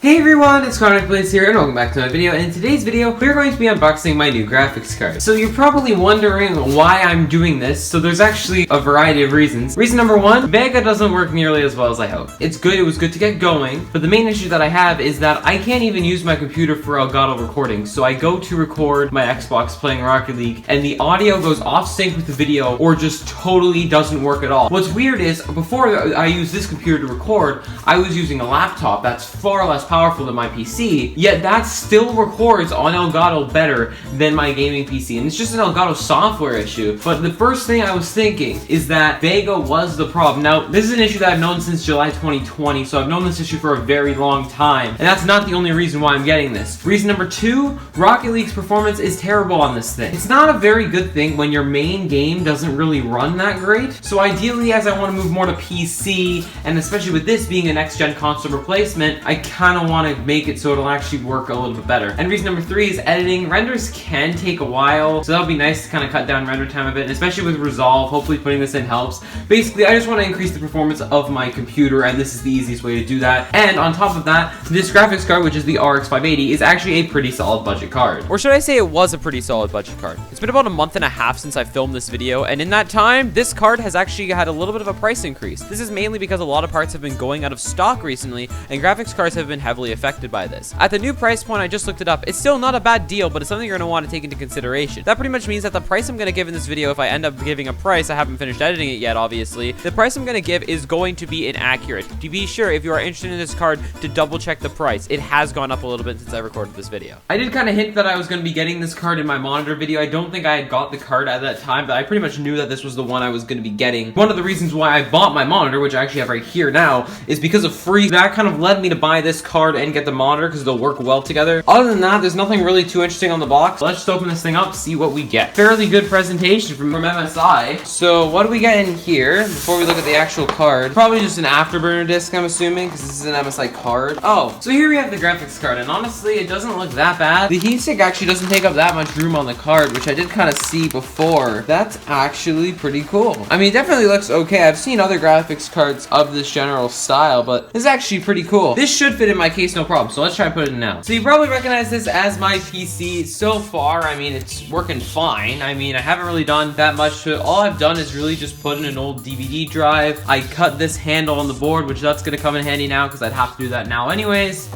Hey everyone, it's Shoutout here and welcome back to my video. And in today's video, we're going to be unboxing my new graphics card. So you're probably wondering why I'm doing this. So there's actually a variety of reasons. Reason number one, Vega doesn't work nearly as well as I hope. It's good, it was good to get going, but the main issue that I have is that I can't even use my computer for Elgato recording. So I go to record my Xbox playing Rocket League and the audio goes off sync with the video or just totally doesn't work at all. What's weird is before I used this computer to record, I was using a laptop that's far less powerful than my PC, yet that still records on Elgato better than my gaming PC, and it's just an Elgato software issue. But the first thing I was thinking is that Vega was the problem. Now, this is an issue that I've known since July 2020, so I've known this issue for a very long time, and that's not the only reason why I'm getting this. Reason number two, Rocket League's performance is terrible on this thing. It's not a very good thing when your main game doesn't really run that great, so ideally, as I want to move more to PC, and especially with this being a next-gen console replacement, I kind of want to make it so it'll actually work a little bit better. And reason number three is editing. Renders can take a while, so that'll be nice to kind of cut down render time a bit, and especially with Resolve, hopefully putting this in helps. Basically, I just want to increase the performance of my computer, and this is the easiest way to do that. And on top of that, this graphics card, which is the RX 580, is actually a pretty solid budget card. Or should I say it was a pretty solid budget card. It's been about a month and a half since I filmed this video, and in that time, this card has actually had a little bit of a price increase. This is mainly because a lot of parts have been going out of stock recently, and graphics cards have been heavily affected by this. At the new price point, I just looked it up. It's still not a bad deal, but it's something you're going to want to take into consideration. That pretty much means that the price I'm going to give in this video, if I end up giving a price, I haven't finished editing it yet, obviously, the price I'm going to give is going to be inaccurate. To be sure, if you are interested in this card, to double check the price. It has gone up a little bit since I recorded this video. I did kind of hint that I was going to be getting this card in my monitor video. I don't think I had got the card at that time, but I pretty much knew that this was the one I was going to be getting. One of the reasons why I bought my monitor, which I actually have right here now, is because of free. That kind of led me to buy this card and get the monitor because they'll work well together. Other than that, there's nothing really too interesting on the box. Let's just open this thing up, see what we get. Fairly good presentation from MSI. So what do we get in here before we look at the actual card? Probably just an afterburner disc, I'm assuming, because this is an MSI card. Oh, so here we have the graphics card, and honestly, it doesn't look that bad. The heatsink actually doesn't take up that much room on the card, which I did kind of see before. That's actually pretty cool. I mean, it definitely looks okay. I've seen other graphics cards of this general style, but this is actually pretty cool. This should fit in my case no problem, so let's try to put it in now. So you probably recognize this as my PC. So far, I mean, it's working fine. I mean, I haven't really done that much to it. All I've done is really just put in an old DVD drive. I cut this handle on the board, which that's gonna come in handy now because I'd have to do that now anyways.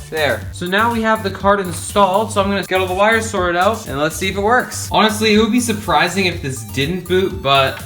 There. So now we have the card installed, so I'm gonna get all the wires sorted out, and let's see if it works. Honestly, it would be surprising if this didn't boot, but...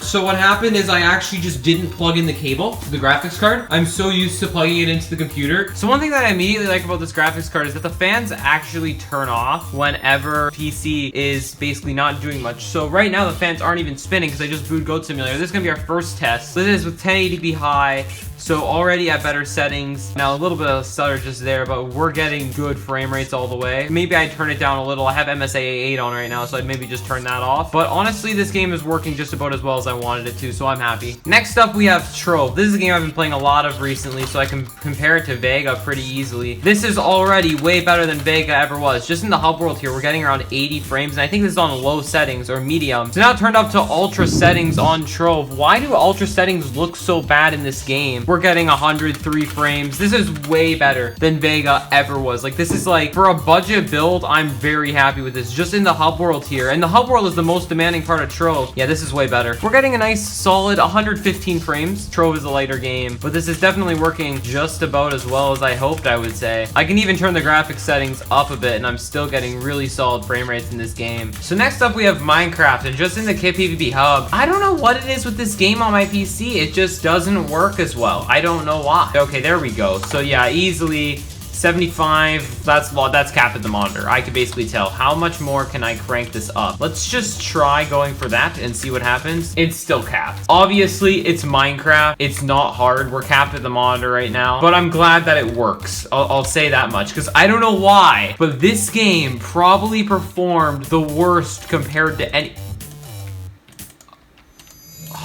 So what happened is I actually just didn't plug in the cable to the graphics card. I'm so used to plugging it into the computer. So one thing that I immediately like about this graphics card is that the fans actually turn off whenever PC is basically not doing much. So right now the fans aren't even spinning because I just booted Goat Simulator. This is gonna be our first test. This is with 1080p high. So already at better settings. Now a little bit of stutter just there, but we're getting good frame rates all the way. Maybe I'd turn it down a little. I have MSI 8 on right now, so I'd maybe just turn that off. But honestly, this game is working just about as well as I wanted it to, so I'm happy. Next up, we have Trove. This is a game I've been playing a lot of recently, so I can compare it to Vega pretty easily. This is already way better than Vega ever was. Just in the hub world here, we're getting around 80 frames, and I think this is on low settings or medium. So now turned up to ultra settings on Trove. Why do ultra settings look so bad in this game? We're getting 103 frames. This is way better than Vega ever was. Like, this is like, for a budget build, I'm very happy with this. Just in the hub world here. And the hub world is the most demanding part of Trove. Yeah, this is way better. We're getting a nice, solid 115 frames. Trove is a lighter game, but this is definitely working just about as well as I hoped, I would say. I can even turn the graphics settings up a bit, and I'm still getting really solid frame rates in this game. So next up, we have Minecraft, and just in the Kit PvP hub, I don't know what it is with this game on my PC. It just doesn't work as well. I don't know why. Okay, there we go. So yeah, easily 75. That's capped at the monitor. I can basically tell. How much more can I crank this up? Let's just try going for that and see what happens. It's still capped. Obviously, it's Minecraft. It's not hard. We're capped at the monitor right now, but I'm glad that it works. I'll say that much because I don't know why, but this game probably performed the worst compared to any...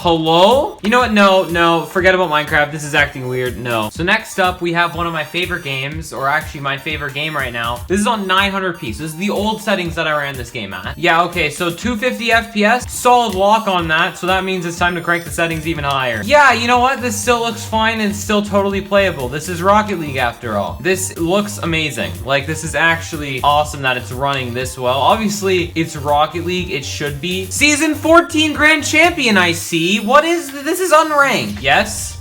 Hello? You know what? No, forget about Minecraft. This is acting weird. No. So next up, we have one of my favorite games, or actually my favorite game right now. This is on 900p. So this is the old settings that I ran this game at. Yeah, okay, so 250 FPS, solid lock on that. So that means it's time to crank the settings even higher. Yeah, you know what? This still looks fine and still totally playable. This is Rocket League after all. This looks amazing. Like, this is actually awesome that it's running this well. Obviously, it's Rocket League. It should be. Season 14 Grand Champion, I see. What is this? Is unranked. Yes,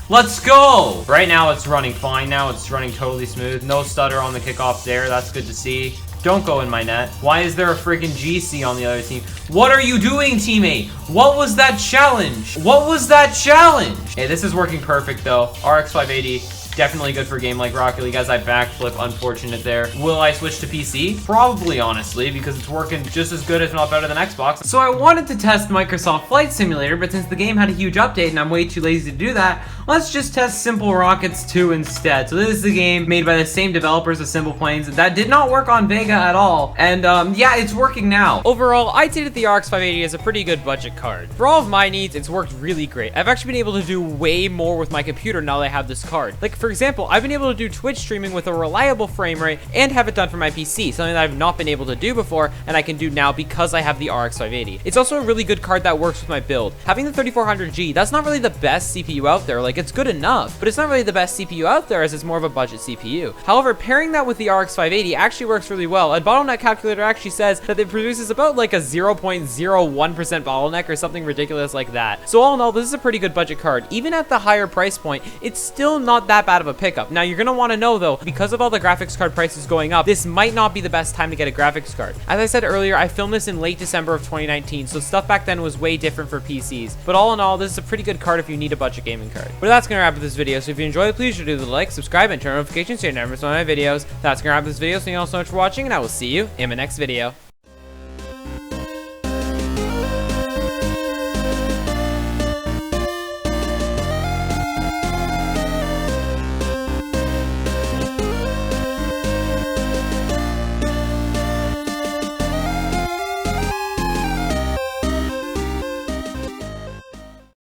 let's go. Right now it's running fine. Now it's running totally smooth. No stutter on the kickoff there. That's good to see. Don't go in my net. Why is there a freaking GC on the other team? What are you doing, teammate? What was that challenge? Hey, this is working perfect though. RX 580. Definitely good for a game like Rocket League. As I backflip, unfortunate there. Will I switch to PC? Probably, honestly, because it's working just as good, if not better than Xbox. So I wanted to test Microsoft Flight Simulator, but since the game had a huge update and I'm way too lazy to do that, let's just test Simple Rockets 2 instead. So this is the game made by the same developers as Simple Planes. That did not work on Vega at all. And yeah, it's working now. Overall, I'd say that the RX 580 is a pretty good budget card. For all of my needs, it's worked really great. I've actually been able to do way more with my computer now that I have this card. Like, for example, I've been able to do Twitch streaming with a reliable frame rate and have it done for my PC, something that I've not been able to do before and I can do now because I have the RX 580. It's also a really good card that works with my build. Having the 3400G, that's not really the best CPU out there. Like, it's good enough, but it's not really the best CPU out there as it's more of a budget CPU. However, pairing that with the RX 580 actually works really well. A bottleneck calculator actually says that it produces about like a 0.01% bottleneck or something ridiculous like that. So all in all, this is a pretty good budget card. Even at the higher price point, it's still not that bad of a pickup. Now, you're going to want to know, though, because of all the graphics card prices going up, this might not be the best time to get a graphics card. As I said earlier, I filmed this in late December of 2019, so stuff back then was way different for PCs. But all in all, this is a pretty good card if you need a budget gaming card. But that's going to wrap up this video, so if you enjoyed, please do the like, subscribe, and turn on notifications so you never miss one of my videos. That's going to wrap up this video, so thank you all so much for watching, and I will see you in my next video.